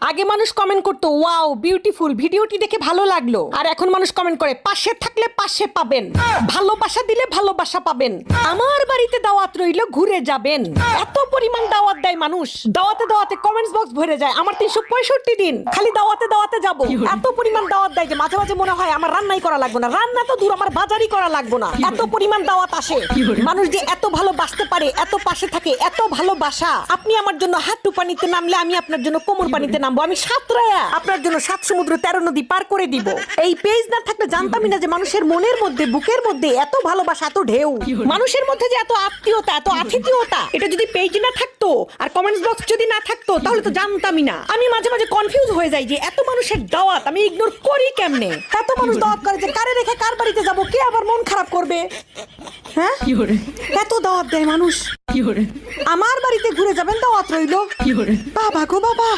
আগে মানুষ কমেন্ট করতো ওয়াও বিউটিফুল, ভিডিওটি দেখে ভালো লাগলো। আর এখন মানুষ কমেন্ট করে পাশে থাকলে পাশে পাবেন, ভালোবাসা দিলে ভালোবাসা পাবেন, আমার বাড়িতে দাওয়াত রইলো ঘুরে যাবেন। এত পরিমাণ দাওয়াত দেয় মানুষ, দাওয়াতে দাওয়াতে কমেন্টস বক্স ভরে যায়। আমার 365 দিন খালি দাওয়াতে দাওয়াতে যাব। এত পরিমাণ দাওয়াত দেয় যে মাঝে মাঝে মনে হয় আমার রান্নাই করা লাগবে না, রান্না তো দূর, আমার বাজারই করা লাগবে না। এত পরিমাণ দাওয়াত আসে। মানুষ যে এত ভালোবাসতে পারে, এত পাশে থাকে, এত ভালোবাসা। আপনি আমার জন্য হাঁটু পানিতে নামলে আমি আপনার জন্য কোমর পানিতে নামবো। আমি সাঁতরায়া আপনার জন্য 7 সমুদ্র 13 নদী পার করে দিব। এই পেজ না থাকলে জানতামই না যে মানুষের মনের মধ্যে, বুকের মধ্যে এত ভালোবাসা, এত ঢেউ। মানুষের মধ্যে যে এত আত্মীয়তা, এত আতিথেয়তা, এটা যদি পেজ না থাকতো আর কমেন্টস বক্স যদি না থাকতো তাহলে তো জানতামই না। আমি মাঝে মাঝে কনফিউজ হয়ে যাই যে এত মানুষের দাওয়াত আমি ইগনোর করি কেমনে। এত মানুষ দাওয়াত করে যে কারে রেখে কার বাড়িতে যাব, কে আবার মন খারাপ করবে। হ্যাঁ, এত দাওয়াত দেয় মানুষ। আমার বাড়িতে ঘুরে যাবেন, দাওয়াত রইলো। বাবা গো বাবা।